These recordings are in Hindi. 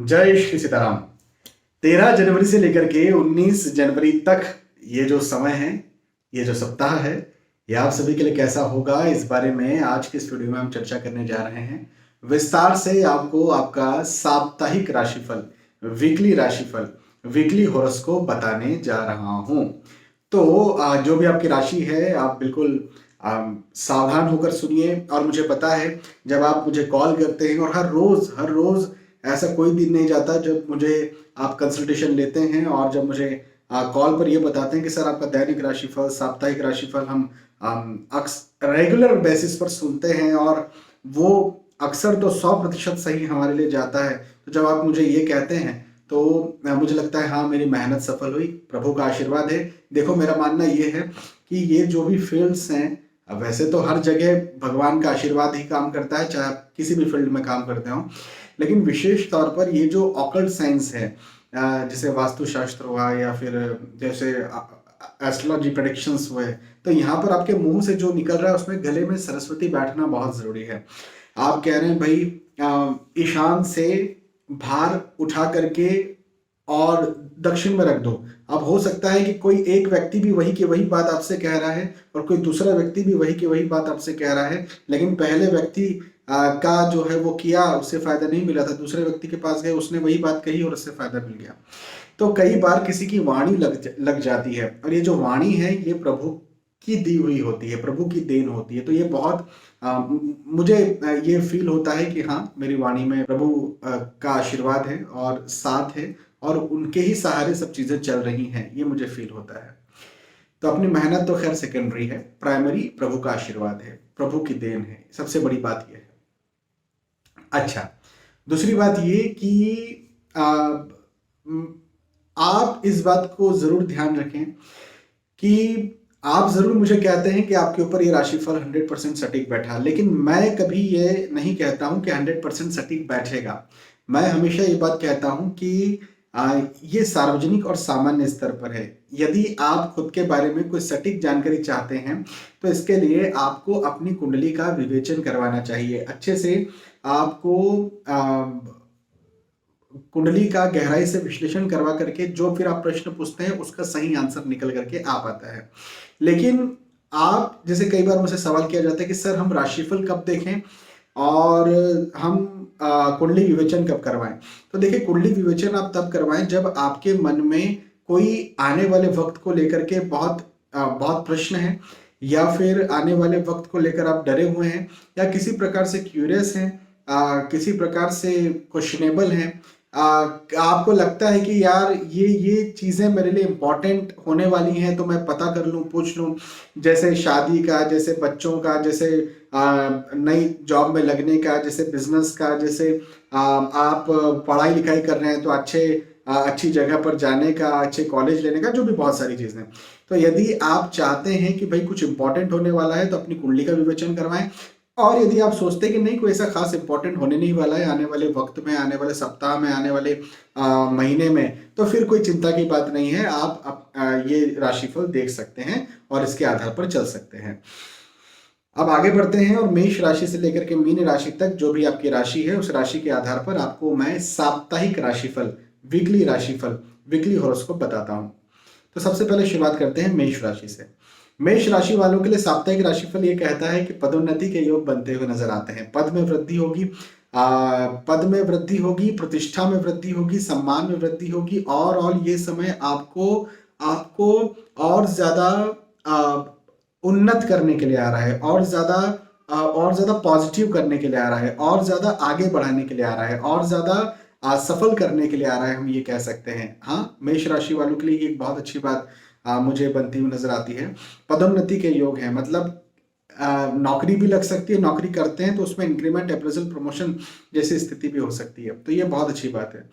जय श्री सीताराम। 13 जनवरी से लेकर के 19 जनवरी तक ये जो समय है, ये जो सप्ताह है, ये आप सभी के लिए कैसा होगा, इस बारे में आज के इस वीडियो में हम चर्चा करने जा रहे हैं। विस्तार से आपको आपका साप्ताहिक राशिफल, वीकली राशिफल, वीकली हॉरोस्कोप बताने जा रहा हूं। तो जो भी आपकी राशि है, आप बिल्कुल सावधान होकर सुनिए। और मुझे पता है, जब आप मुझे कॉल करते हैं, और हर रोज ऐसा कोई दिन नहीं जाता जब मुझे आप कंसल्टेशन लेते हैं और जब मुझे कॉल पर ये बताते हैं कि सर आपका दैनिक राशिफल, साप्ताहिक राशिफल हम रेगुलर बेसिस पर सुनते हैं, और वो अक्सर तो 100% सही हमारे लिए जाता है। तो जब आप मुझे ये कहते हैं तो मुझे लगता है हाँ, मेरी मेहनत सफल हुई, प्रभु का आशीर्वाद है। देखो, मेरा मानना ये है कि ये जो भी फील्ड्स हैं, वैसे तो हर जगह भगवान का आशीर्वाद ही काम करता है, चाहे आप किसी भी फील्ड में काम करते हो, लेकिन विशेष तौर पर ये जो ऑकल्ट साइंस है, जैसे वास्तुशास्त्र हुआ या फिर जैसे एस्ट्रोलॉजी प्रेडिक्शंस हुए, तो यहाँ पर आपके मुंह से जो निकल रहा है उसमें गले में सरस्वती बैठना बहुत जरूरी है। आप कह रहे हैं भाई ईशान से भार उठा करके और दक्षिण में रख दो। अब हो सकता है कि कोई एक व्यक्ति भी वही की वही बात आपसे कह रहा है और कोई दूसरा व्यक्ति भी वही की वही बात आपसे कह रहा है, लेकिन पहले व्यक्ति का जो है वो किया, उससे फायदा नहीं मिला था, दूसरे व्यक्ति के पास गए, उसने वही बात कही और उससे फायदा मिल गया। तो कई बार किसी की वाणी लग जाती है, और ये जो वाणी है ये प्रभु की दी हुई होती है, प्रभु की देन होती है। तो ये बहुत मुझे ये फील होता है कि हाँ, मेरी वाणी में प्रभु का आशीर्वाद है और साथ है, और उनके ही सहारे सब चीजें चल रही हैं, ये मुझे फील होता है। तो अपनी मेहनत तो खैर सेकेंडरी है, प्राइमरी प्रभु का आशीर्वाद है, प्रभु की देन है, सबसे बड़ी बात यह है। अच्छा, दूसरी बात ये कि आप इस बात को जरूर ध्यान रखें कि आप जरूर मुझे कहते हैं कि आपके ऊपर ये राशिफल 100% सटीक बैठा, लेकिन मैं कभी ये नहीं कहता हूं कि 100% सटीक बैठेगा। मैं हमेशा ये बात कहता हूं कि ये सार्वजनिक और सामान्य स्तर पर है। यदि आप खुद के बारे में कोई सटीक जानकारी चाहते हैं तो इसके लिए आपको अपनी कुंडली का विवेचन करवाना चाहिए अच्छे से। आपको कुंडली का गहराई से विश्लेषण करवा करके जो फिर आप प्रश्न पूछते हैं उसका सही आंसर निकल करके आ पाता है। लेकिन आप जैसे कई बार मुझसे सवाल किया जाता है कि सर हम राशिफल कब देखें और हम कुंडली विवेचन कब करवाएं। तो देखिए, कुंडली विवेचन आप तब करवाएं जब आपके मन में कोई आने वाले वक्त को लेकर के बहुत प्रश्न है, या फिर आने वाले वक्त को लेकर आप डरे हुए हैं, या किसी प्रकार से क्यूरियस हैं, किसी प्रकार से क्वेश्चनेबल हैं, आपको लगता है कि यार ये चीजें मेरे लिए इंपॉर्टेंट होने वाली हैं, तो मैं पता कर लूं, पूछ लूं। जैसे शादी का, जैसे बच्चों का, जैसे नई जॉब में लगने का, जैसे बिजनेस का, जैसे आप पढ़ाई लिखाई कर रहे हैं तो अच्छी जगह पर जाने का, अच्छे कॉलेज लेने का, जो भी बहुत सारी चीजें। तो यदि आप चाहते हैं कि भाई कुछ इंपॉर्टेंट होने वाला है तो अपनी कुंडली का विवेचन करवाएं। और यदि आप सोचते हैं कि नहीं, कोई ऐसा खास इंपॉर्टेंट होने नहीं वाला है आने वाले वक्त में, आने वाले सप्ताह में, आने वाले महीने में, तो फिर कोई चिंता की बात नहीं है। आप ये राशिफल देख सकते हैं और इसके आधार पर चल सकते हैं। अब आगे बढ़ते हैं और मेष राशि से लेकर के मीन राशि तक जो भी आपकी राशि है, उस राशि के आधार पर आपको मैं साप्ताहिक राशिफल, वीकली राशिफल, वीकली हॉरोस्कोप बताता हूं। तो सबसे पहले शुरुआत करते हैं मेष राशि से। मेष राशि वालों के लिए साप्ताहिक राशिफल ये कहता है कि पदोन्नति के योग बनते हुए नजर आते हैं। पद में वृद्धि होगी, पद में वृद्धि होगी, प्रतिष्ठा में वृद्धि होगी, सम्मान में वृद्धि होगी, और ये समय आपको और ज्यादा उन्नत करने के लिए आ रहा है, और ज्यादा पॉजिटिव करने के लिए आ रहा है, और ज्यादा आगे बढ़ाने के लिए आ रहा है, और ज्यादा सफल करने के लिए आ रहा है, हम ये कह सकते हैं। हाँ, मेष राशि वालों के लिए ये एक बहुत अच्छी बात मुझे बनती हुई नजर आती है। पदोन्नति के योग है, मतलब नौकरी भी लग सकती है, नौकरी करते हैं तो उसमें इंक्रीमेंट, अप्रेजल, प्रमोशन जैसी स्थिति भी हो सकती है, तो ये बहुत अच्छी बात है।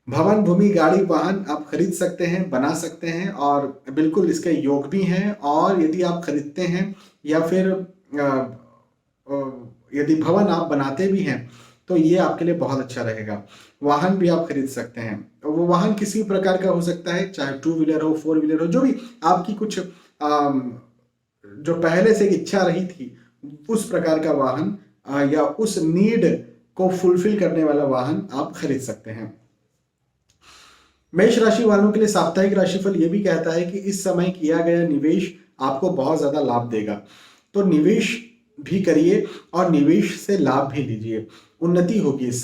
भवन, भूमि, गाड़ी, वाहन आप खरीद सकते हैं, बना सकते हैं, और बिल्कुल इसके योग भी हैं। और यदि आप खरीदते हैं या फिर यदि भवन आप बनाते भी हैं तो ये आपके लिए बहुत अच्छा रहेगा। वाहन भी आप खरीद सकते हैं, वो वाहन किसी प्रकार का हो सकता है, चाहे 2 व्हीलर हो, 4 व्हीलर हो, जो भी आपकी कुछ जो पहले से इच्छा रही थी उस प्रकार का वाहन, या उस नीड को फुलफिल करने वाला वाहन आप खरीद सकते हैं। मेष राशि वालों के लिए साप्ताहिक राशिफल ये भी कहता है कि इस समय किया गया निवेश आपको बहुत ज्यादा लाभ देगा, तो निवेश भी करिए और निवेश से लाभ भी लीजिए। उन्नति होगी इस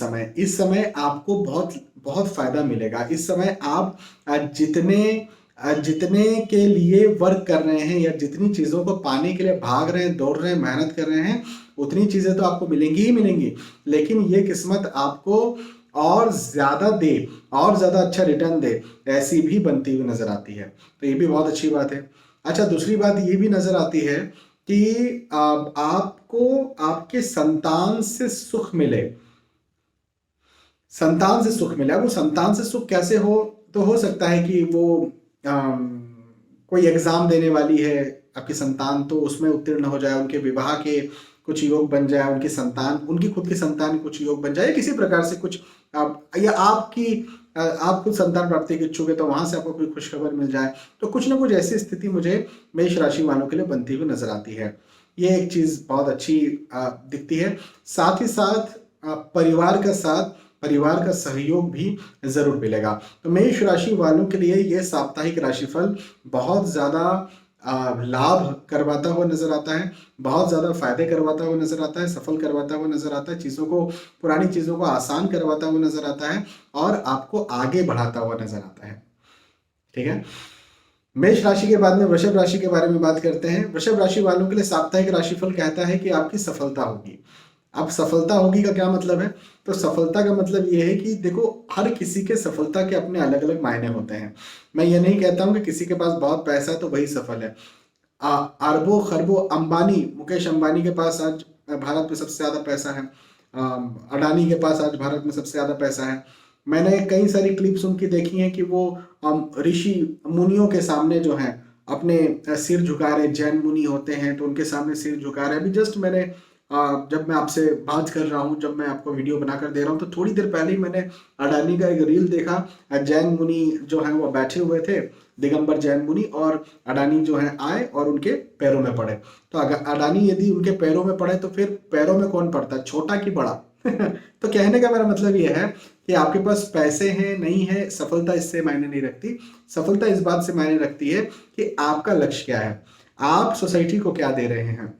समय आपको बहुत बहुत फायदा मिलेगा। इस समय आप जितने जितने के लिए वर्क कर रहे हैं या जितनी चीजों को पाने के लिए भाग रहे हैं, दौड़ रहे हैं, मेहनत कर रहे हैं, उतनी चीजें तो आपको मिलेंगी ही मिलेंगी, लेकिन ये किस्मत आपको और ज्यादा दे, और ज्यादा अच्छा रिटर्न दे, ऐसी भी बनती हुई नजर आती है। तो ये भी बहुत अच्छी बात है। अच्छा, दूसरी बात ये भी नजर आती है कि आपको आपके संतान से सुख मिले, संतान से सुख मिले। अब वो संतान से सुख कैसे हो, तो हो सकता है कि वो कोई एग्जाम देने वाली है आपकी संतान, तो उसमें उत्तीर्ण हो जाए, उनके विवाह के कुछ योग बन जाए, उनकी संतान, उनकी खुद की संतान कुछ योग बन जाए, किसी प्रकार से कुछ या आप खुद संतान प्राप्ति के इच्छुक है तो वहां से आपको कोई खुशखबर मिल जाए। तो कुछ ना कुछ ऐसी स्थिति मुझे मेष राशि वालों के लिए बनती हुई नजर आती है। ये एक चीज बहुत अच्छी दिखती है। साथ ही साथ परिवार का सहयोग भी जरूर मिलेगा। तो मेष राशि वालों के लिए यह साप्ताहिक राशिफल बहुत ज्यादा लाभ करवाता हुआ नजर आता है, बहुत ज्यादा फायदे करवाता हुआ नजर आता है, सफल करवाता हुआ नजर आता है, चीजों को, पुरानी चीजों को आसान करवाता हुआ नजर आता है और आपको आगे बढ़ाता हुआ नजर आता है। ठीक है, मेष राशि के बाद में वृषभ राशि के बारे में बात करते हैं। वृषभ राशि वालों के लिए साप्ताहिक राशिफल कहता है कि आपकी सफलता होगी। अब सफलता होगी का क्या मतलब है, तो सफलता का मतलब ये है कि देखो, हर किसी के सफलता के अपने अलग अलग मायने होते हैं। मैं ये नहीं कहता हूं कि किसी के पास बहुत पैसा है तो वही सफल है। अरबों खरबों अंबानी, मुकेश अंबानी के पास आज भारत में सबसे ज्यादा पैसा है, अडानी के पास आज भारत में सबसे ज्यादा पैसा है। मैंने कई सारी क्लिप्स उनकी देखी हैं कि वो ऋषि मुनियों के सामने जो है अपने सिर झुका रहे, जैन मुनि होते हैं तो उनके सामने सिर झुका रहे। अभी जस्ट मैंने जब मैं आपसे बात कर रहा हूँ, जब मैं आपको वीडियो बनाकर दे रहा हूँ, तो थोड़ी देर पहले ही मैंने अडानी का एक रील देखा। जैन मुनि जो है वो बैठे हुए थे, दिगंबर जैन मुनि, और अडानी जो है आए और उनके पैरों में पड़े। तो अगर अडानी यदि उनके पैरों में पड़े तो फिर पैरों में कौन पड़ता है, छोटा कि बड़ा? तो कहने का मेरा मतलब यह है कि आपके पास पैसे हैं नहीं है, सफलता इससे मायने नहीं रखती। सफलता इस बात से मायने रखती है कि आपका लक्ष्य क्या है, आप सोसाइटी को क्या दे रहे हैं।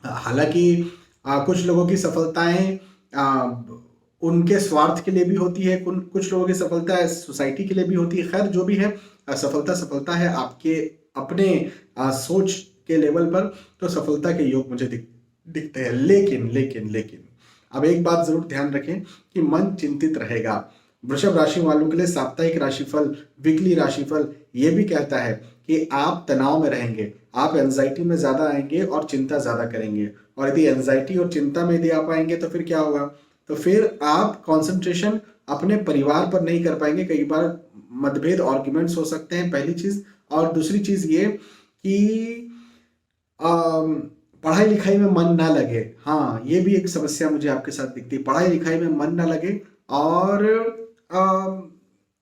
हालांकि कुछ लोगों की सफलताएं उनके स्वार्थ के लिए भी होती है, कुछ लोगों की सफलता सोसाइटी के लिए भी होती है। खैर, जो भी है, सफलता है आपके अपने सोच के लेवल पर, तो सफलता के योग मुझे दिखते हैं। लेकिन अब एक बात जरूर ध्यान रखें कि मन चिंतित रहेगा। वृषभ राशि वालों के लिए साप्ताहिक राशिफल, वीकली राशिफल ये भी कहता है कि आप तनाव में रहेंगे, आप एंजाइटी में ज्यादा आएंगे और चिंता ज्यादा करेंगे। और यदि एंजाइटी और चिंता में यदि आप आएंगे तो फिर क्या होगा, तो फिर आप कंसंट्रेशन अपने परिवार पर नहीं कर पाएंगे। कई बार मतभेद, आर्ग्यूमेंट्स हो सकते हैं, पहली चीज। और दूसरी चीज ये कि पढ़ाई लिखाई में मन ना लगे। हाँ, ये भी एक समस्या मुझे आपके साथ दिखती है, पढ़ाई लिखाई में मन ना लगे और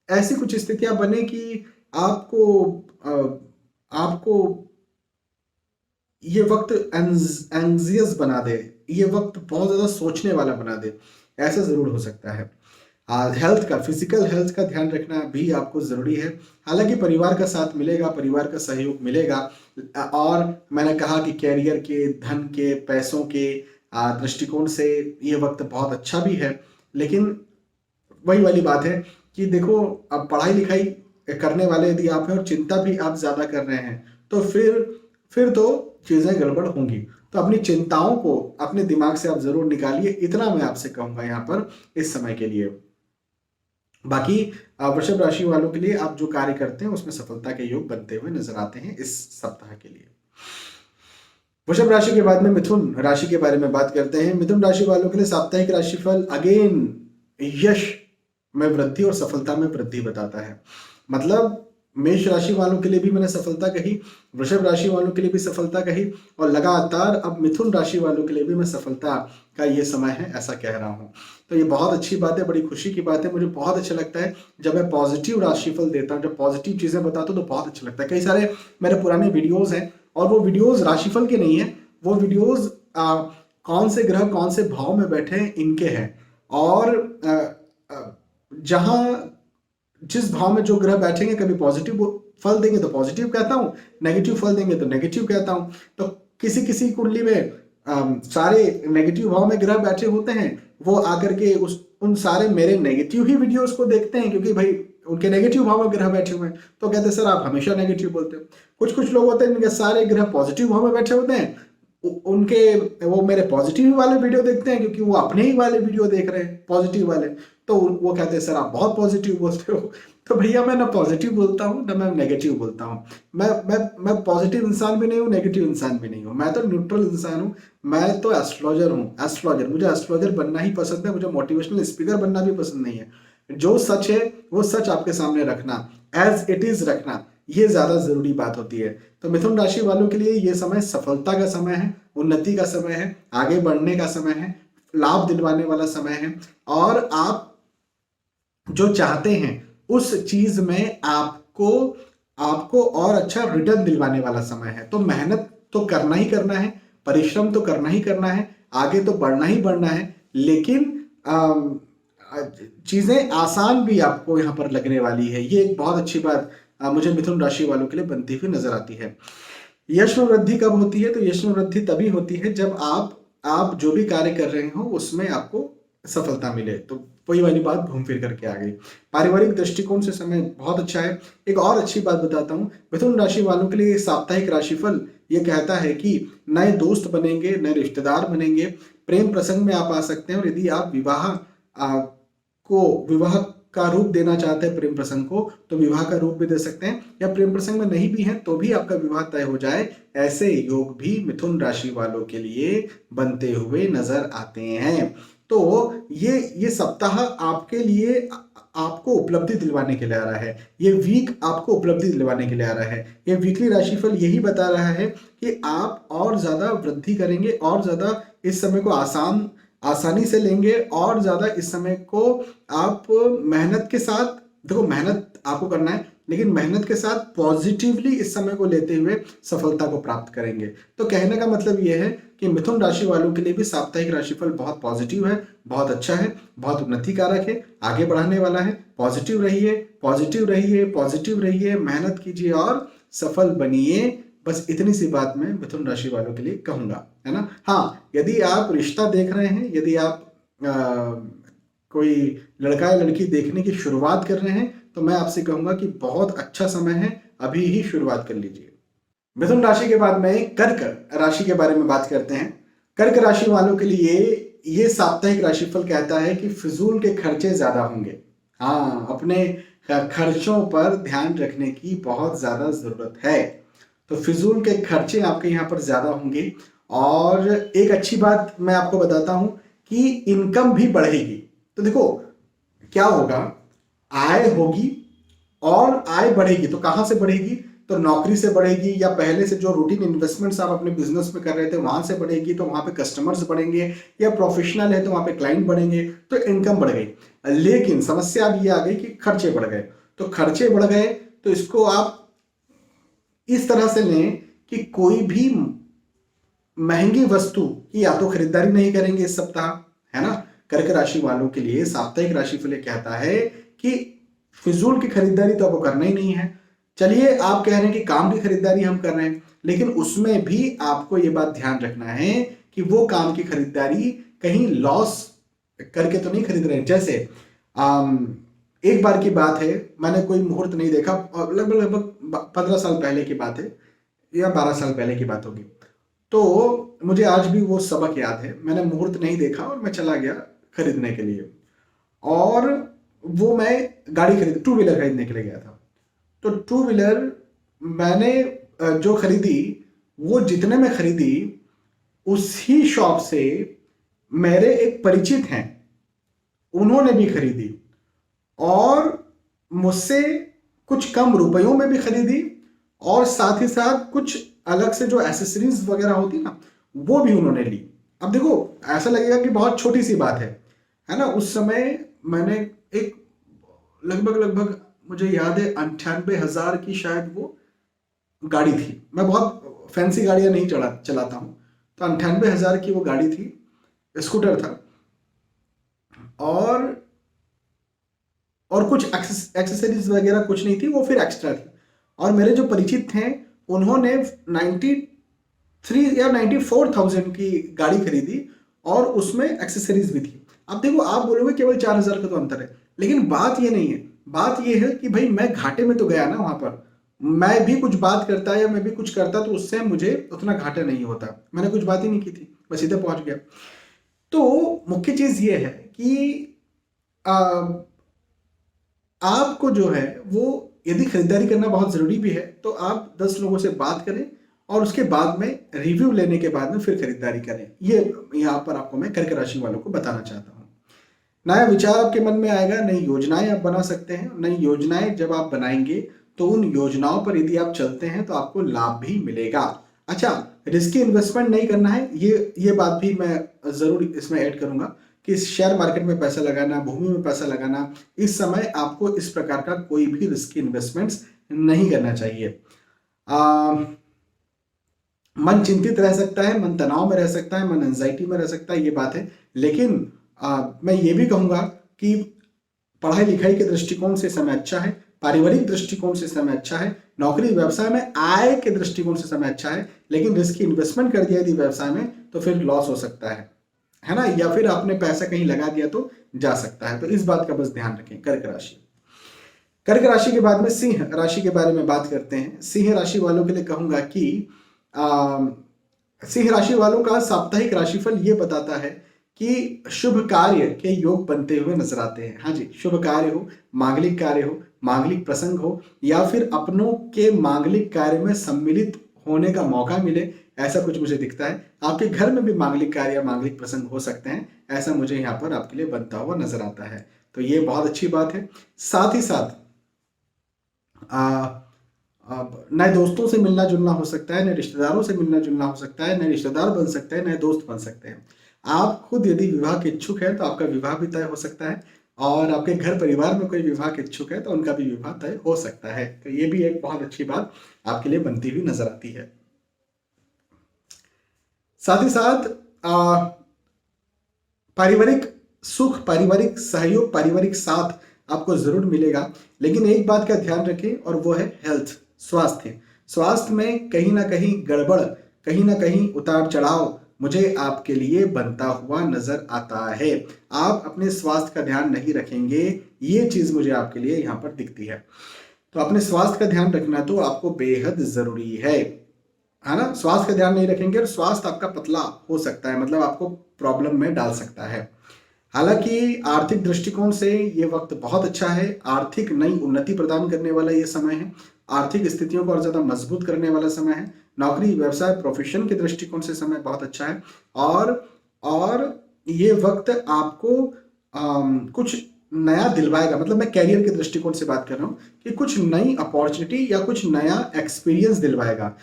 ऐसी कुछ स्थितियां बने कि आपको ये वक्त एंजियस बना दे, ये वक्त बहुत ज्यादा सोचने वाला बना दे, ऐसा जरूर हो सकता है। हेल्थ का, फिजिकल हेल्थ का ध्यान रखना भी आपको जरूरी है। हालांकि परिवार का साथ मिलेगा, परिवार का सहयोग मिलेगा, और मैंने कहा कि कैरियर के, धन के, पैसों के दृष्टिकोण से ये वक्त बहुत अच्छा भी है। लेकिन वही वाली बात है कि देखो, अब पढ़ाई लिखाई करने वाले यदि आप हैं और चिंता भी आप ज्यादा कर रहे हैं, तो फिर तो चीजें गड़बड़ होंगी। तो अपनी चिंताओं को अपने दिमाग से आप जरूर निकालिए, इतना मैं आपसे कहूंगा यहाँ पर इस समय के लिए। बाकी वृषभ राशि वालों के लिए आप जो कार्य करते हैं उसमें सफलता के योग बनते हुए नजर आते हैं इस सप्ताह के लिए। वृषभ राशि के बाद में मिथुन राशि के बारे में बात करते हैं। मिथुन राशि वालों के लिए साप्ताहिक राशिफल अगेन यश में वृद्धि और सफलता में वृद्धि बताता है। मतलब मेष राशि वालों के लिए भी मैंने सफलता कही, वृषभ राशि वालों के लिए भी सफलता कही, और लगातार अब मिथुन राशि वालों के लिए भी मैं सफलता का ये समय है ऐसा कह रहा हूँ। तो ये बहुत अच्छी बात है, बड़ी खुशी की बात है। मुझे बहुत अच्छा लगता है जब मैं पॉजिटिव राशिफल देता हूँ, जब पॉजिटिव चीजें बताता हूँ तो बहुत अच्छा लगता है। कई सारे मेरे पुराने वीडियोज हैं और वो वीडियोज राशिफल के नहीं है, वो वीडियोज कौन से ग्रह कौन से भाव में बैठे हैं इनके हैं। और जहां जिस भाव में जो ग्रह बैठेंगे, कभी पॉजिटिव फल देंगे तो पॉजिटिव कहता हूँ, नेगेटिव फल देंगे तो नेगेटिव कहता हूँ। तो किसी किसी कुंडली में सारे नेगेटिव भाव में ग्रह बैठे होते हैं, वो आकर के उन सारे मेरे नेगेटिव ही वीडियोस को देखते हैं, क्योंकि भाई उनके नेगेटिव भाव में ग्रह बैठे हुए हैं, तो कहते हैं सर आप हमेशा नेगेटिव बोलते हो। कुछ कुछ लोग होते हैं जिनके सारे ग्रह पॉजिटिव भाव में बैठे होते हैं, उनके वो मेरे पॉजिटिव वाले वीडियो देखते हैं, क्योंकि वो अपने ही वाले वीडियो देख रहे हैं पॉजिटिव वाले, तो वो कहते हैं सर आप बहुत पॉजिटिव बोलते हो। तो भैया मैं ना पॉजिटिव बोलता हूँ ना मैं नेगेटिव बोलता हूँ। मैं पॉजिटिव इंसान भी नहीं हूँ, नेगेटिव इंसान भी नहीं हूँ, मैं तो न्यूट्रल इंसान हूँ। मैं तो एस्ट्रोलॉजर हूँ, एस्ट्रोलॉजर। मुझे एस्ट्रोलॉजर बनना ही पसंद है, मुझे मोटिवेशनल स्पीकर बनना भी पसंद नहीं है। जो सच है वो सच आपके सामने रखना, एज इट इज रखना, ये ज्यादा जरूरी बात होती है। तो मिथुन राशि वालों के लिए ये समय सफलता का समय है, उन्नति का समय है, आगे बढ़ने का समय है, लाभ दिलवाने वाला समय है। और आप जो चाहते हैं उस चीज में आपको और अच्छा रिटर्न दिलवाने वाला समय है। तो मेहनत तो करना ही करना है, परिश्रम तो करना ही करना है, आगे तो बढ़ना ही बढ़ना है। लेकिन चीजें आसान भी आपको यहाँ पर लगने वाली है। ये एक बहुत अच्छी बात मुझे मिथुन राशि वालों के लिए बनती हुई नजर आती है। यश में वृद्धि कब होती है? तो यश में वृद्धि तभी होती है जब आप जो भी कार्य कर रहे हो उसमें आपको सफलता मिले। तो वही वाली बात घूम फिर करके आ गई। पारिवारिक दृष्टिकोण से समय बहुत अच्छा है। एक और अच्छी बात बताता हूँ, मिथुन राशि वालों के लिए साप्ताहिक राशिफल ये कहता है कि नए दोस्त बनेंगे, नए रिश्तेदार बनेंगे, प्रेम प्रसंग में आप आ सकते हैं। और यदि आप विवाह का रूप देना चाहते हैं प्रेम प्रसंग को, तो विवाह का रूप भी दे सकते हैं, या प्रेम प्रसंग में नहीं भी है तो भी आपका विवाह तय हो जाए, ऐसे योग भी मिथुन राशि वालों के लिए बनते हुए नजर आते हैं। तो ये सप्ताह आपके लिए आपको उपलब्धि दिलवाने के लिए आ रहा है। ये वीक आपको उपलब्धि दिलवाने के लिए आ रहा है। ये वीकली राशिफल यही बता रहा है कि आप और ज्यादा वृद्धि करेंगे, और ज्यादा इस समय को आसानी से लेंगे, और ज्यादा इस समय को आप मेहनत के साथ, देखो मेहनत आपको करना है, लेकिन मेहनत के साथ पॉजिटिवली इस समय को लेते हुए सफलता को प्राप्त करेंगे। तो कहने का मतलब यह है कि मिथुन राशि वालों के लिए भी साप्ताहिक राशिफल बहुत पॉजिटिव है, बहुत अच्छा है, बहुत उन्नति कारक है, आगे बढ़ाने वाला है। पॉजिटिव रहिए, पॉजिटिव रहिए, पॉजिटिव रहिए, मेहनत कीजिए और सफल बनिए। बस इतनी सी बात मैं मिथुन राशि वालों के लिए कहूंगा, है ना। हाँ, यदि आप रिश्ता देख रहे हैं, यदि आप कोई लड़का या लड़की देखने की शुरुआत कर रहे हैं, तो मैं आपसे कहूंगा कि बहुत अच्छा समय है, अभी ही शुरुआत कर लीजिए। मिथुन राशि के बाद में कर्क राशि के बारे में बात करते हैं। कर्क राशि वालों के लिए ये साप्ताहिक राशिफल कहता है कि फिजूल के खर्चे ज्यादा होंगे। हाँ, अपने खर्चों पर ध्यान रखने की बहुत ज्यादा जरूरत है। तो फिजूल के खर्चे आपके यहाँ पर ज्यादा होंगे। और एक अच्छी बात मैं आपको बताता हूं कि इनकम भी बढ़ेगी। तो देखो क्या होगा, आय होगी और आय बढ़ेगी। तो कहां से बढ़ेगी? तो नौकरी से बढ़ेगी, या पहले से जो रूटीन इन्वेस्टमेंट्स आप अपने बिजनेस में कर रहे थे वहां से बढ़ेगी, तो वहां पे कस्टमर्स बढ़ेंगे, या प्रोफेशनल है तो वहां पे क्लाइंट बढ़ेंगे, तो इनकम बढ़ गई। लेकिन समस्या अब ये आ गई कि खर्चे बढ़ गए। तो खर्चे बढ़ गए तो इसको आप इस तरह से लें कि कोई भी महंगी वस्तु की या तो खरीदारी नहीं करेंगे इस सप्ताह, है ना। कर्क राशि वालों के लिए साप्ताहिक राशिफल कहता है कि फिजूल की खरीदारी तो आपको करना ही नहीं है। चलिए आप कह रहे हैं कि काम की खरीदारी हम कर रहे हैं, लेकिन उसमें भी आपको ये बात ध्यान रखना है कि वो काम की खरीदारी कहीं लॉस करके तो नहीं खरीद रहे हैं। जैसे एक बार की बात है, मैंने कोई मुहूर्त नहीं देखा, लगभग 15 साल पहले की बात है या 12 साल पहले की बात होगी। तो मुझे आज भी वो सबक याद है। मैंने मुहूर्त नहीं देखा और मैं चला गया खरीदने के लिए, और वो मैं गाड़ी टू व्हीलर खरीदने के लिए गया था। तो टू व्हीलर मैंने जो खरीदी, वो जितने में खरीदी उसी शॉप से मेरे एक परिचित हैं, उन्होंने भी खरीदी और मुझसे कुछ कम रुपयों में भी खरीदी, और साथ ही साथ कुछ अलग से जो एसेसरीज वगैरह होती ना, वो भी उन्होंने ली। अब देखो ऐसा लगेगा कि बहुत छोटी सी बात है ना। उस समय मैंने एक लगभग मुझे याद है 98,000 की शायद वो गाड़ी थी। मैं बहुत फैंसी गाड़ियां नहीं चलाता हूँ, तो 98,000 की वो गाड़ी थी, स्कूटर था, और कुछ एक्सेसरीज वगैरह कुछ नहीं थी, वो फिर एक्स्ट्रा थी। और मेरे जो परिचित थे उन्होंने 93 या 94,000 की गाड़ी खरीदी और उसमें एक्सेसरीज भी थी। अब देखो, आप बोलोगे केवल 4,000 का तो अंतर है, लेकिन बात ये नहीं है। बात ये है कि भाई मैं घाटे में तो गया ना, वहां पर मैं भी कुछ बात करता या मैं भी कुछ करता तो उससे मुझे उतना घाटा नहीं होता। मैंने कुछ बात ही नहीं की थी, मैं सीधे पहुंच गया। तो मुख्य चीज ये है कि आ, आपको जो है वो, यदि खरीदारी करना बहुत ज़रूरी भी है तो आप 10 लोगों से बात करें और उसके बाद में रिव्यू लेने के बाद में फिर खरीदारी करें। ये यहाँ पर आपको मैं कर्क राशि वालों को बताना चाहता हूँ। नया विचार आपके मन में आएगा, नई योजनाएं आप बना सकते हैं। नई योजनाएं जब आप बनाएंगे तो उन योजनाओं पर यदि आप चलते हैं तो आपको लाभ भी मिलेगा। अच्छा, रिस्की इन्वेस्टमेंट नहीं करना है, ये बात भी मैं ज़रूर इसमें ऐड करूंगा कि शेयर मार्केट में पैसा लगाना, भूमि में पैसा लगाना, इस समय आपको इस प्रकार का कोई भी रिस्की इन्वेस्टमेंट्स नहीं करना चाहिए। मन चिंतित रह सकता है, मन तनाव में रह सकता है, मन एंजाइटी में रह सकता है, ये बात है। लेकिन मैं ये भी कहूंगा कि पढ़ाई लिखाई के दृष्टिकोण से समय अच्छा है, पारिवारिक दृष्टिकोण से समय अच्छा है, नौकरी व्यवसाय में आय के दृष्टिकोण से समय अच्छा है। लेकिन रिस्की इन्वेस्टमेंट कर दिया यदि व्यवसाय में तो फिर लॉस हो सकता है ना, या फिर आपने पैसा कहीं लगा दिया तो जा सकता है। तो इस बात का बस ध्यान रखें। कर्क राशि, कर्क राशि के बाद में सिंह राशि के बारे में बात करते हैं। सिंह राशि वालों के लिए कहूंगा कि सिंह राशि वालों का साप्ताहिक राशिफल ये बताता है कि शुभ कार्य के योग बनते हुए नजर आते हैं। हाँ जी, शुभ कार्य हो, मांगलिक कार्य हो, मांगलिक प्रसंग हो, या फिर अपनों के मांगलिक कार्य में सम्मिलित होने का मौका मिले, ऐसा कुछ मुझे दिखता है। आपके घर में भी मांगलिक कार्य या मांगलिक प्रसंग हो सकते हैं, ऐसा मुझे यहाँ पर आपके लिए बनता हुआ नजर आता है। तो ये बहुत अच्छी बात है। साथ ही साथ नए दोस्तों से मिलना जुलना हो सकता है, नए रिश्तेदारों से मिलना जुलना हो सकता है, नए रिश्तेदार बन सकते हैं, नए दोस्त बन सकते हैं। आप खुद यदि विवाह के इच्छुक है तो आपका विवाह भी तय हो सकता है, और आपके घर परिवार में कोई विवाह के इच्छुक है तो उनका भी विवाह तय हो सकता है। तो ये भी एक बहुत अच्छी बात आपके लिए बनती हुई नजर आती है। साथ ही साथ पारिवारिक सुख, पारिवारिक सहयोग, पारिवारिक साथ आपको जरूर मिलेगा। लेकिन एक बात का ध्यान रखें और वो है हेल्थ, स्वास्थ्य। स्वास्थ्य में कहीं ना कहीं गड़बड़, कहीं ना कहीं उतार चढ़ाव मुझे आपके लिए बनता हुआ नजर आता है। आप अपने स्वास्थ्य का ध्यान नहीं रखेंगे, ये चीज मुझे आपके लिए यहाँ पर दिखती है। तो अपने स्वास्थ्य का ध्यान रखना तो आपको बेहद जरूरी है ना। स्वास्थ्य का ध्यान नहीं रखेंगे और स्वास्थ्य आपका पतला हो सकता है, मतलब आपको प्रॉब्लम में डाल सकता है। हालांकि आर्थिक दृष्टिकोण से ये वक्त बहुत अच्छा है, आर्थिक नई उन्नति प्रदान करने वाला ये समय है, आर्थिक स्थितियों को और ज्यादा मजबूत करने वाला समय है। नौकरी व्यवसाय प्रोफेशन के दृष्टिकोण से समय बहुत अच्छा है, और ये वक्त आपको कुछ नया दिलवाएगा। मतलब मैं कैरियर के दृष्टिकोण से बात कर रहा हूँ कि कुछ नई अपॉर्चुनिटी या कुछ नया एक्सपीरियंस दिलवाएगा,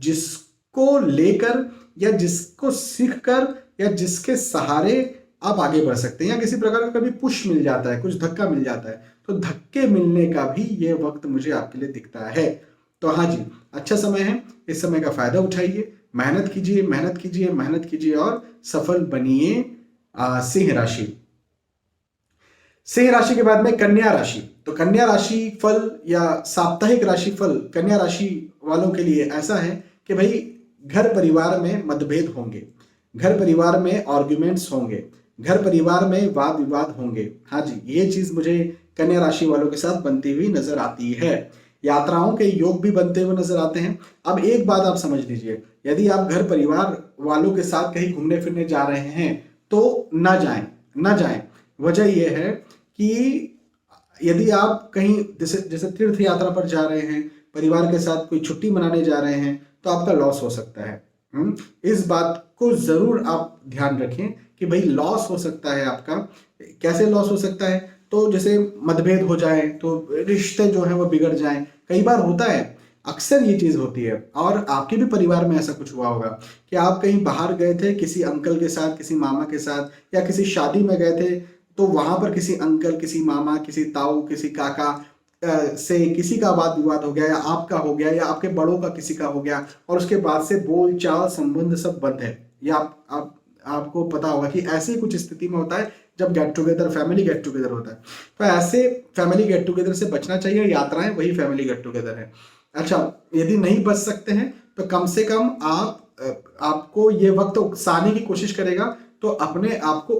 जिसको लेकर या जिसको सीख कर या जिसके सहारे आप आगे बढ़ सकते हैं, या किसी प्रकार का कभी पुश मिल जाता है, कुछ धक्का मिल जाता है, तो धक्के मिलने का भी ये वक्त मुझे आपके लिए दिखता है। तो हाँ जी, अच्छा समय है, इस समय का फायदा उठाइए, मेहनत कीजिए, मेहनत कीजिए, मेहनत कीजिए और सफल बनिए। सिंह राशि, सिंह राशि के बाद में कन्या राशि। तो कन्या राशि फल या साप्ताहिक राशि फल कन्या राशि वालों के लिए ऐसा है कि भाई घर परिवार में मतभेद होंगे, घर परिवार में आर्ग्यूमेंट्स होंगे, घर परिवार में वाद विवाद होंगे। हाँ जी, ये चीज मुझे कन्या राशि वालों के साथ बनती हुई नजर आती है। यात्राओं के योग भी बनते हुए नजर आते हैं। अब एक बात आप समझ लीजिए, यदि आप घर परिवार वालों के साथ कहीं घूमने फिरने जा रहे हैं तो ना जाएं, ना जाएं। वजह यह है कि यदि आप कहीं जैसे जैसे तीर्थ यात्रा पर जा रहे हैं, परिवार के साथ कोई छुट्टी मनाने जा रहे हैं, तो आपका लॉस हो सकता है। इस बात को जरूर आप ध्यान रखें कि भाई लॉस हो सकता है आपका। कैसे लॉस हो सकता है? तो जैसे मतभेद हो जाए तो रिश्ते जो है वो बिगड़ जाएं, कई बार होता है, अक्सर ये चीज होती है। और आपके भी परिवार में ऐसा कुछ हुआ होगा कि आप कहीं बाहर गए थे किसी अंकल के साथ, किसी मामा के साथ, या किसी शादी में गए थे, तो वहां पर किसी अंकल, किसी मामा, किसी ताऊ, किसी काका से किसी का वाद विवाद हो गया, या आपका हो गया, या आपके बड़ों का किसी का हो गया, और उसके बाद से बोल चाल संबंध सब बंद है। या आपको पता होगा कि ऐसी कुछ स्थिति में होता है जब get together, family get together होता है। तो ऐसे फैमिली गेट टुगेदर से बचना चाहिए। यात्राएं वही फैमिली गेट टुगेदर है। अच्छा, यदि नहीं बच सकते हैं तो कम से कम आपको ये वक्त उकसाने की कोशिश करेगा तो अपने आप को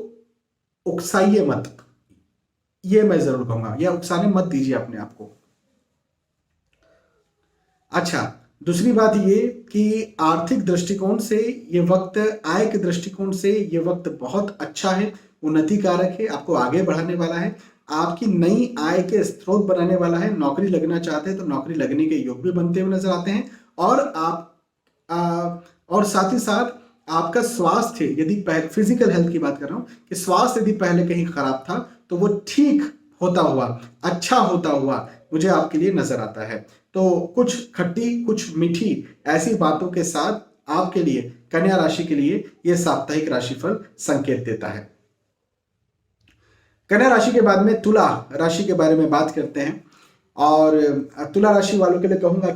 उकसाइए मत, ये मैं जरूर कहूंगा, या उकसाने मत दीजिए अपने आप को। अच्छा, दूसरी बात ये कि आर्थिक दृष्टिकोण से ये वक्त, आय के दृष्टिकोण से ये वक्त बहुत अच्छा है, उन्नति कारक है, आपको आगे बढ़ाने वाला है, आपकी नई आय के स्रोत बनाने वाला है। नौकरी लगना चाहते हैं तो नौकरी लगने के योग भी बनते हुए नजर आते हैं। और और साथ ही साथ आपका स्वास्थ्य, यदि फिजिकल हेल्थ की बात कर रहा हूं कि स्वास्थ्य यदि पहले कहीं खराब था तो वो ठीक होता हुआ, अच्छा होता हुआ मुझे आपके लिए नजर आता है। तो कुछ खट्टी कुछ मीठी ऐसी बातों के साथ आपके लिए, कन्या राशि के लिए, यह साप्ताहिक राशिफल संकेत देता है। कन्या राशि के बाद में तुला राशि के बारे में बात करते हैं। और तुला राशि वालों के लिए कहूंगा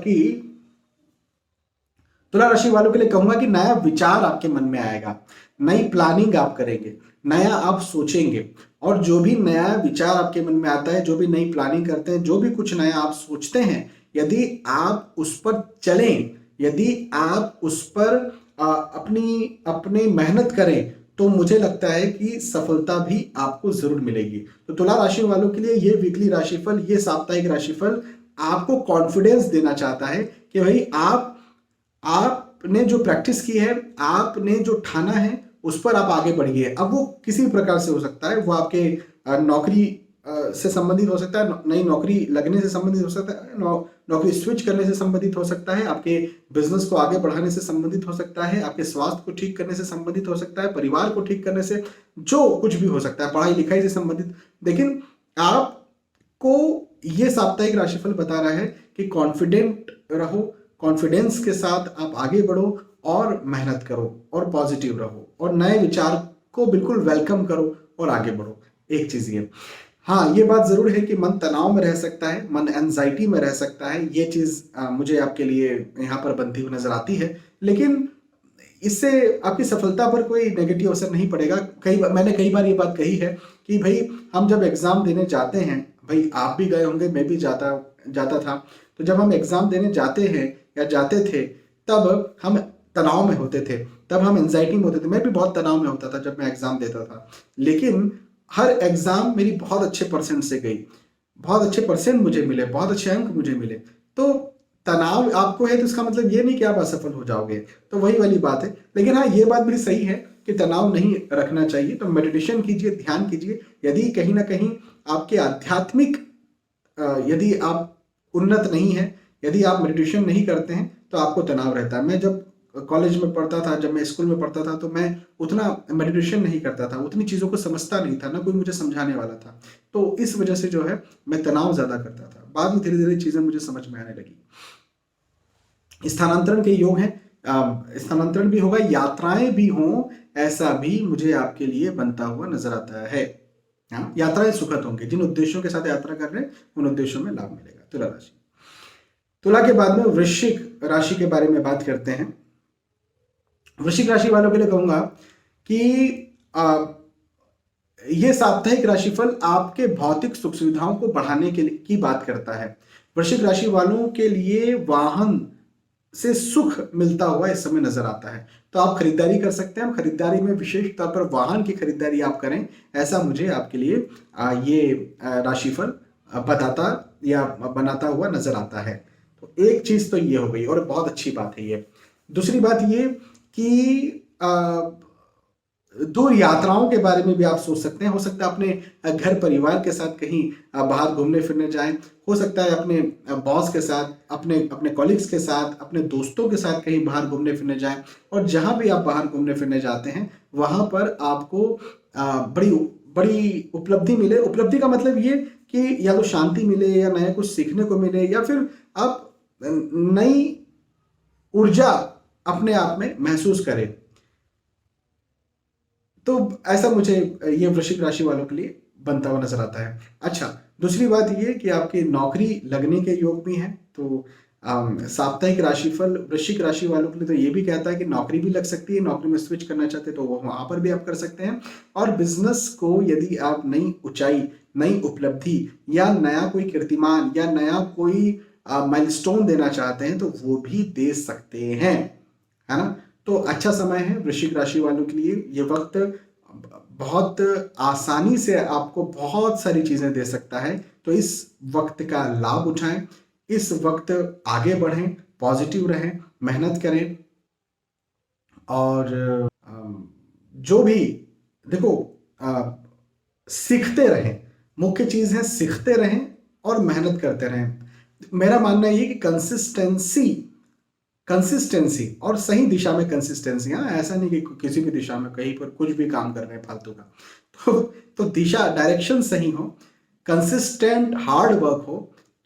कि नया विचार आपके मन में आएगा, नई प्लानिंग आप करेंगे, नया आप सोचेंगे। और जो भी नया विचार आपके मन में आता है, जो भी नई प्लानिंग करते हैं, जो भी कुछ नया आप सोचते हैं, यदि आप उस पर चलें, यदि आप उस पर अपनी मेहनत करें, तो मुझे लगता है कि सफलता भी आपको जरूर मिलेगी। तो तुला राशि वालों के लिए ये वीकली राशिफल, ये साप्ताहिक राशिफल आपको कॉन्फिडेंस देना चाहता है कि भाई आपने जो प्रैक्टिस की है, आपने जो ठाना है, उस पर आप आगे बढ़िए। अब वो किसी भी प्रकार से हो सकता है, वो आपके नौकरी से संबंधित हो सकता है, नई नौकरी लगने से संबंधित हो सकता है, नौकरी स्विच करने से संबंधित हो सकता है, आपके बिजनेस को आगे बढ़ाने से संबंधित हो सकता है, आपके स्वास्थ्य को ठीक करने से संबंधित हो सकता है, परिवार को ठीक करने से, जो कुछ भी हो सकता है, पढ़ाई लिखाई से संबंधित। लेकिन आपको ये साप्ताहिक राशिफल बता रहा है कि कॉन्फिडेंट रहो, कॉन्फिडेंस के साथ आप आगे बढ़ो और मेहनत करो और पॉजिटिव रहो और नए विचार को बिल्कुल वेलकम करो और आगे बढ़ो। एक चीज ये, हाँ, ये बात जरूर है कि मन तनाव में रह सकता है, मन एंजाइटी में रह सकता है। ये चीज मुझे आपके लिए यहाँ पर बनती हुई नजर आती है, लेकिन इससे आपकी सफलता पर कोई नेगेटिव असर नहीं पड़ेगा। मैंने कई बार ये बात कही है कि भाई हम जब एग्जाम देने जाते हैं, भाई आप भी गए होंगे, मैं भी जाता था, तो जब हम एग्जाम देने जाते हैं या जाते थे, तब हम तनाव में होते थे, तब हम एंजाइटी में होते थे। मैं भी बहुत तनाव में होता था जब मैं एग्जाम देता था, लेकिन हर एग्जाम मेरी बहुत अच्छे परसेंट से गई, बहुत अच्छे परसेंट मुझे मिले, बहुत अच्छे अंक मुझे मिले। तो तनाव आपको है तो इसका मतलब ये नहीं कि आप असफल हो जाओगे, तो वही वाली बात है। लेकिन हाँ, ये बात भी सही है कि तनाव नहीं रखना चाहिए। तो मेडिटेशन कीजिए, ध्यान कीजिए। यदि कहीं ना कहीं आपके आध्यात्मिक, यदि आप उन्नत नहीं है, यदि आप मेडिटेशन नहीं करते हैं, तो आपको तनाव रहता है। मैं जब कॉलेज में पढ़ता था, जब मैं स्कूल में पढ़ता था, तो मैं उतना मेडिटेशन नहीं करता था, उतनी चीज़ों को समझता नहीं था, ना कोई मुझे समझाने वाला था। तो इस वजह से जो है मैं तनाव ज़्यादा करता था। बाद में धीरे धीरे चीज़ें मुझे समझ में आने लगी। स्थानांतरण के योग हैं, स्थानांतरण भी होगा, यात्राएं भी हों, ऐसा भी मुझे आपके लिए बनता हुआ नजर आता है। हाँ, यात्राएं सुखद होंगी। जिन उद्देश्यों के साथ यात्रा कर रहे हैं, उन उद्देश्यों में लाभ मिलेगा। तुला राशि। तुला के बाद में वृश्चिक राशि के बारे में बात करते हैं। वृश्चिक राशि वालों के लिए कहूंगा कि यह साप्ताहिक राशिफल आपके भौतिक सुख सुविधाओं को बढ़ाने की बात करता है। वृश्चिक राशि वालों के लिए वाहन से सुख मिलता हुआ इस समय नजर आता है, तो आप खरीदारी कर सकते हैं। खरीदारी में विशेष तौर पर वाहन की खरीदारी आप करें, ऐसा मुझे आपके लिए ये राशिफल बताता या बनाता हुआ नजर आता है। तो एक चीज तो ये हो गई और बहुत अच्छी बात है ये। दूसरी बात ये कि दूर यात्राओं के बारे में भी आप सोच सकते हैं। हो सकता है अपने घर परिवार के साथ कहीं बाहर घूमने फिरने जाएं, हो सकता है अपने बॉस के साथ, अपने कॉलीग्स के साथ, अपने दोस्तों के साथ कहीं बाहर घूमने फिरने जाएं। और जहां भी आप बाहर घूमने फिरने जाते हैं, वहां पर आपको बड़ी बड़ी उपलब्धि मिले। उपलब्धि का मतलब ये कि या तो शांति मिले, या नया कुछ सीखने को मिले, या फिर आप नई ऊर्जा अपने आप में महसूस करें। तो ऐसा मुझे ये वृश्चिक राशि वालों के लिए बनता हुआ नजर आता है। अच्छा, दूसरी बात ये कि आपकी नौकरी लगने के योग भी हैं। तो साप्ताहिक राशिफल वृश्चिक राशि वालों के लिए तो ये भी कहता है कि नौकरी भी लग सकती है, नौकरी में स्विच करना चाहते हैं तो वो वहां पर भी आप कर सकते हैं। और बिजनेस को यदि आप नई ऊंचाई, नई उपलब्धि या नया कोई कीर्तिमान या नया कोई माइलस्टोन देना चाहते हैं तो वो भी दे सकते हैं, है ना। तो अच्छा समय है वृश्चिक राशि वालों के लिए। ये वक्त बहुत आसानी से आपको बहुत सारी चीजें दे सकता है, तो इस वक्त का लाभ उठाएं, इस वक्त आगे बढ़ें, पॉजिटिव रहें, मेहनत करें। और जो भी देखो, सीखते रहें, मुख्य चीज है सीखते रहें और मेहनत करते रहें। मेरा मानना ये कि कंसिस्टेंसी और सही दिशा में कंसिस्टेंसी, हाँ ऐसा नहीं कि किसी भी दिशा में कहीं पर कुछ भी काम कर रहे हैं फालतू का, तो दिशा डायरेक्शन सही हो, कंसिस्टेंट हार्ड वर्क हो,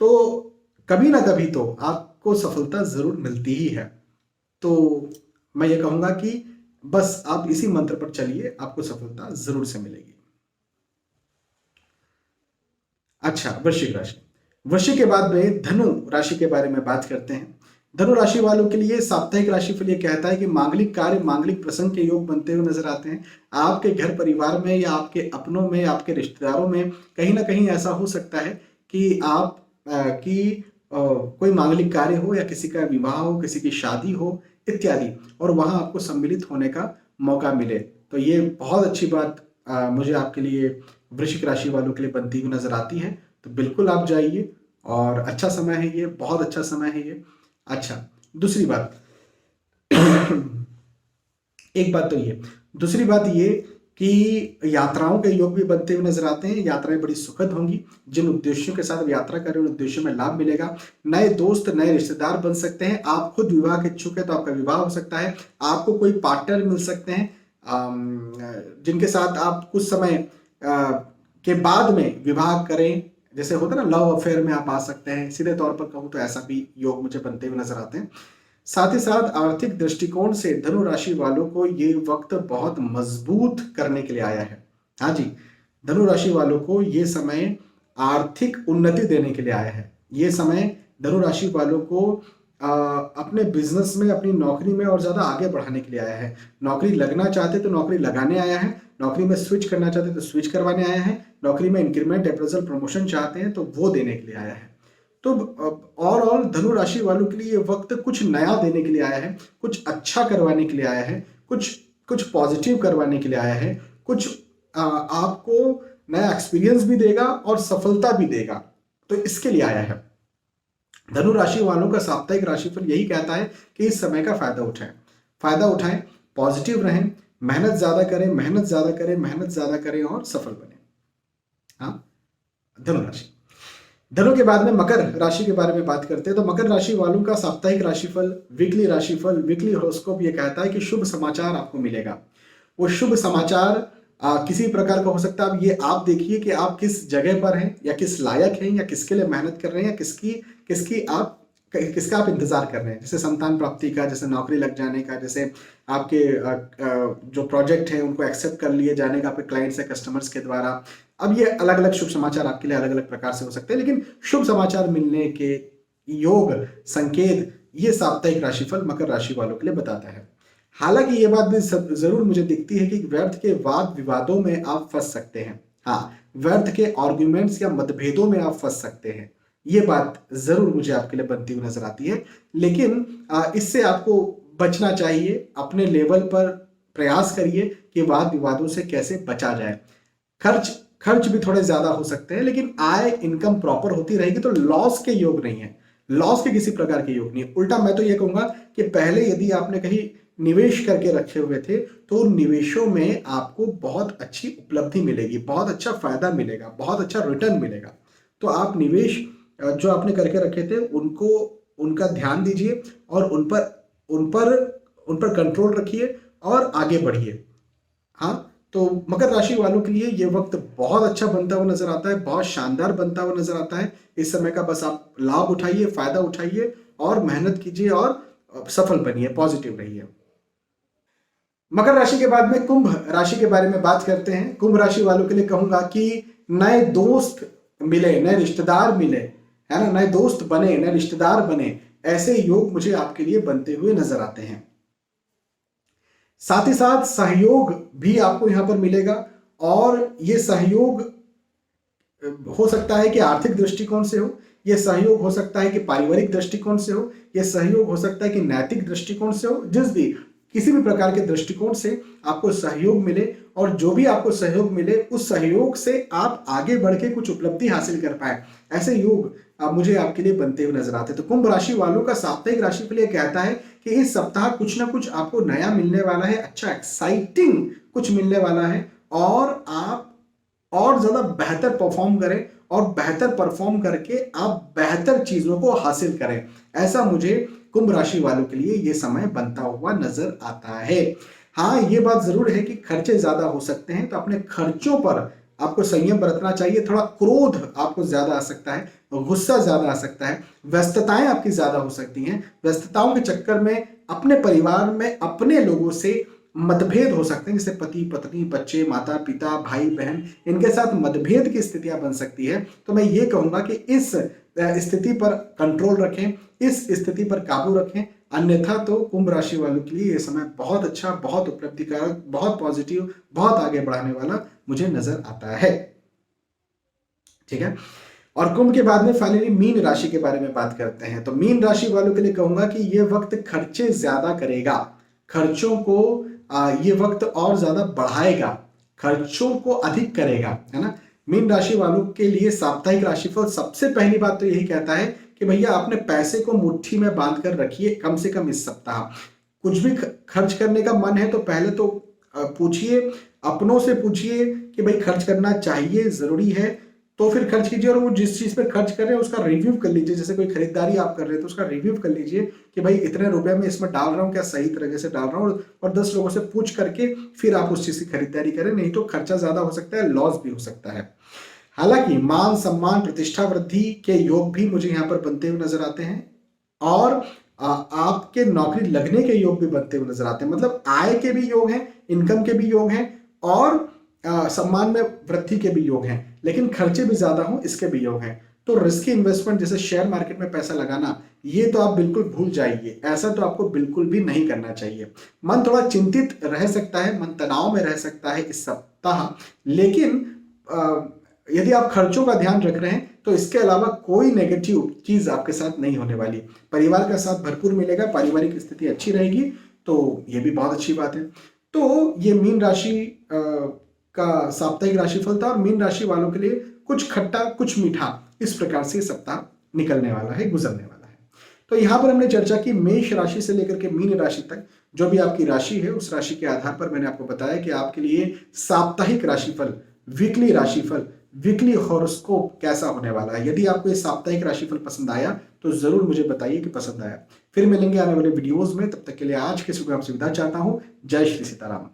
तो कभी ना कभी तो आपको सफलता जरूर मिलती ही है। तो मैं ये कहूंगा कि बस आप इसी मंत्र पर चलिए, आपको सफलता जरूर से मिलेगी। अच्छा, वृश्चिक राशि। वृश्चिक के बाद में धनु राशि के बारे में बात करते हैं। धनु राशि वालों के लिए साप्ताहिक राशिफल ये कहता है कि मांगलिक कार्य, मांगलिक प्रसंग के योग बनते हुए नजर आते हैं। आपके घर परिवार में या आपके अपनों में, आपके रिश्तेदारों में कहीं ना कहीं ऐसा हो सकता है कि कोई मांगलिक कार्य हो या किसी का विवाह हो, किसी की शादी हो इत्यादि, और वहां आपको सम्मिलित होने का मौका मिले। तो ये बहुत अच्छी बात मुझे आपके लिए वृश्चिक राशि वालों के लिए बनती हुई नजर आती है। तो बिल्कुल आप जाइए, और अच्छा समय है ये, बहुत अच्छा समय है ये। अच्छा, दूसरी बात एक बात तो ये, दूसरी बात ये कि यात्राओं के योग भी बनते हुए नजर आते हैं। यात्राएं बड़ी सुखद होंगी। जिन उद्देश्यों के साथ आप यात्रा कर रहे हैं उन उद्देश्यों में लाभ मिलेगा। नए दोस्त, नए रिश्तेदार बन सकते हैं। आप खुद विवाह के इच्छुक है तो आपका विवाह हो सकता है। आपको कोई पार्टनर मिल सकते हैं जिनके साथ आप कुछ समय के बाद में विवाह करें। जैसे होता है ना, लव अफेयर में आप आ सकते हैं, सीधे तौर पर कहूं तो ऐसा भी योग मुझे बनते हुए नजर आते हैं। साथ ही साथ आर्थिक दृष्टिकोण से धनु राशि वालों को ये वक्त बहुत मजबूत करने के लिए आया है। हाँ जी, धनु राशि वालों को ये समय आर्थिक उन्नति देने के लिए आया है। ये समय धनु राशि वालों को अपने बिजनेस में, अपनी नौकरी में और ज्यादा आगे बढ़ाने के लिए आया है। नौकरी लगना चाहते तो नौकरी लगाने आया है, नौकरी में स्विच करना चाहते तो स्विच करवाने आया है, नौकरी में इंक्रीमेंट, अप्रेजल, प्रमोशन चाहते हैं तो वो देने के लिए आया है। तो ओवरऑल धनु राशि वालों के लिए ये वक्त कुछ नया देने के लिए आया है, कुछ अच्छा करवाने के लिए आया है, कुछ पॉजिटिव करवाने के लिए आया है, कुछ आपको नया एक्सपीरियंस भी देगा और सफलता भी देगा। तो इसके लिए आया है। धनु राशि वालों का साप्ताहिक राशिफल यही कहता है कि इस समय का फायदा उठाएं, पॉजिटिव रहें, मेहनत ज्यादा करें, मेहनत ज्यादा करें, मेहनत ज्यादा करें और सफल बने। हाँ, धनु राशि। धनु के बाद में मकर राशि के बारे में बात करते हैं। तो मकर राशि वालों का साप्ताहिक राशिफल, वीकली हॉरोस्कोप ये कहता है कि शुभ समाचार आपको मिलेगा। वो शुभ समाचार किसी प्रकार का हो सकता है। अब ये आप देखिए कि आप किस जगह पर हैं, या किस लायक हैं, या किसके लिए मेहनत कर रहे हैं, या किसका आप इंतजार कर रहे हैं। जैसे संतान प्राप्ति का, जैसे नौकरी लग जाने का, जैसे आपके जो प्रोजेक्ट हैं उनको एक्सेप्ट कर लिए जाने का आपके क्लाइंट्स या कस्टमर्स के द्वारा। अब ये अलग अलग शुभ समाचार आपके लिए अलग अलग प्रकार से हो सकते हैं, लेकिन शुभ समाचार मिलने के योग, संकेत ये साप्ताहिक राशिफल मकर राशि वालों के लिए बताता है। हालांकि ये बात भी जरूर मुझे दिखती है कि व्यर्थ के वाद विवादों में आप फंस सकते हैं। हाँ, व्यर्थ के आर्ग्यूमेंट्स या मतभेदों में आप फंस सकते हैं। ये बात जरूर मुझे आपके लिए बनती हुई नजर आती है, लेकिन इससे आपको बचना चाहिए। अपने लेवल पर प्रयास करिए कि वाद विवादों से कैसे बचा जाए। खर्च भी थोड़े ज्यादा हो सकते हैं, लेकिन आय, इनकम प्रॉपर होती रहेगी, तो लॉस के योग नहीं है, लॉस के किसी प्रकार के योग नहीं है। उल्टा मैं तो ये कहूंगा कि पहले यदि आपने कहीं निवेश करके रखे हुए थे तो उन निवेशों में आपको बहुत अच्छी उपलब्धि मिलेगी, बहुत अच्छा फायदा मिलेगा, बहुत अच्छा रिटर्न मिलेगा। तो आप निवेश जो आपने करके रखे थे उनका ध्यान दीजिए और उन पर कंट्रोल रखिए और आगे बढ़िए। हाँ, तो मकर राशि वालों के लिए ये वक्त बहुत अच्छा बनता हुआ नजर आता है, बहुत शानदार बनता हुआ नजर आता है। इस समय का बस आप लाभ उठाइए, फायदा उठाइए और मेहनत कीजिए और सफल बनिए, पॉजिटिव रहिए। मकर राशि के बाद में कुंभ राशि के बारे में बात करते हैं। कुंभ राशि वालों के लिए कहूंगा कि नए दोस्त मिले, नए रिश्तेदार मिले, है ना, नए दोस्त बने, नए रिश्तेदार बने, ऐसे योग मुझे आपके लिए बनते हुए नजर आते हैं। साथ ही साथ सहयोग भी आपको यहां पर मिलेगा, और ये सहयोग हो सकता है कि आर्थिक दृष्टिकोण से हो, यह सहयोग हो सकता है कि पारिवारिक दृष्टिकोण से हो, यह सहयोग हो सकता है कि नैतिक दृष्टिकोण से हो, जिस भी किसी भी प्रकार के दृष्टिकोण से आपको सहयोग मिले, और जो भी आपको सहयोग मिले उस सहयोग से आप आगे बढ़ के कुछ उपलब्धि हासिल कर पाए, ऐसे योग मुझे आपके लिए बनते हुए नजर आते हैं। तो कुंभ राशि वालों का साप्ताहिक राशिफल ये कहता है कि इस सप्ताह कुछ ना कुछ आपको नया मिलने वाला है, अच्छा एक्साइटिंग कुछ मिलने वाला है, और आप और ज्यादा बेहतर परफॉर्म करें, और बेहतर परफॉर्म करके आप बेहतर चीजों को हासिल करें, ऐसा मुझे कुंभ राशि वालों के लिए यह समय बनता हुआ नजर आता है। हाँ, ये बात जरूर है कि खर्चे ज्यादा हो सकते हैं, तो अपने खर्चों पर आपको संयम बरतना चाहिए। थोड़ा क्रोध आपको ज्यादा आ सकता है, गुस्सा ज्यादा आ सकता है, व्यस्तताएं आपकी ज्यादा हो सकती हैं। व्यस्तताओं के चक्कर में अपने परिवार में अपने लोगों से मतभेद हो सकते हैं, जैसे पति पत्नी, बच्चे, माता पिता, भाई बहन, इनके साथ मतभेद की स्थितियां बन सकती है। तो मैं ये कहूंगा कि इस स्थिति पर कंट्रोल रखें, इस स्थिति पर काबू रखें, अन्यथा तो कुंभ राशि वालों के लिए यह समय बहुत अच्छा, बहुत उपलब्धिकारक, बहुत पॉजिटिव, बहुत आगे बढ़ाने वाला मुझे नजर आता है। ठीक है, और कुंभ के बाद में फाइनली मीन राशि के बारे में बात करते हैं। तो मीन राशि वालों के लिए कहूंगा कि यह वक्त खर्चे ज्यादा करेगा, खर्चों को ये वक्त और ज्यादा बढ़ाएगा, खर्चों को अधिक करेगा, है ना। मीन राशि वालों के लिए साप्ताहिक राशिफल सबसे पहली बात तो यही कहता है कि भैया अपने पैसे को मुट्ठी में बांध कर रखिए, कम से कम इस सप्ताह। कुछ भी खर्च करने का मन है तो पहले तो पूछिए, अपनों से पूछिए कि भाई खर्च करना चाहिए, जरूरी है, तो फिर खर्च कीजिए। और वो जिस चीज पे खर्च कर रहे हैं उसका रिव्यू कर लीजिए, जैसे कोई खरीदारी आप कर रहे हैं तो उसका रिव्यू कर लीजिए कि भाई इतने रुपए में इसमें डाल रहा हूँ, क्या सही तरीके से डाल रहा हूँ, और 10 लोगों से पूछ करके फिर आप उस चीज की खरीदारी करें, नहीं तो खर्चा ज्यादा हो सकता है, लॉस भी हो सकता है। हालांकि मान सम्मान प्रतिष्ठा वृद्धि के योग भी मुझे यहाँ पर बनते हुए नजर आते हैं, और आपके नौकरी लगने के योग भी बनते हुए नजर आते हैं। मतलब आय के भी योग हैं, इनकम के भी योग हैं, और सम्मान में वृद्धि के भी योग हैं, लेकिन खर्चे भी ज्यादा हो इसके भी योग हैं। तो रिस्की इन्वेस्टमेंट जैसे शेयर मार्केट में पैसा लगाना, ये तो आप बिल्कुल भूल जाइए, ऐसा तो आपको बिल्कुल भी नहीं करना चाहिए। मन थोड़ा चिंतित रह सकता है, मन तनाव में रह सकता है इस सप्ताह, लेकिन यदि आप खर्चों का ध्यान रख रहे हैं तो इसके अलावा कोई नेगेटिव चीज आपके साथ नहीं होने वाली। परिवार का साथ भरपूर मिलेगा, पारिवारिक स्थिति अच्छी रहेगी, तो ये भी बहुत अच्छी बात है। तो ये मीन राशि का साप्ताहिक राशिफल था, और मीन राशि वालों के लिए कुछ खट्टा कुछ मीठा, इस प्रकार से सप्ताह निकलने वाला है, गुजरने वाला है। तो यहां पर हमने चर्चा की मेष राशि से लेकर के मीन राशि तक, जो भी आपकी राशि है उस राशि के आधार पर मैंने आपको बताया कि आपके लिए साप्ताहिक राशिफल, वीकली राशिफल, वीकली हॉरोस्कोप कैसा होने वाला है। यदि आपको ये साप्ताहिक राशिफल पसंद आया तो जरूर मुझे बताइए कि पसंद आया। फिर मिलेंगे आने वाले वीडियोस में, तब तक के लिए आज के सुबह आपसे विदा चाहता हूं। जय श्री सीताराम।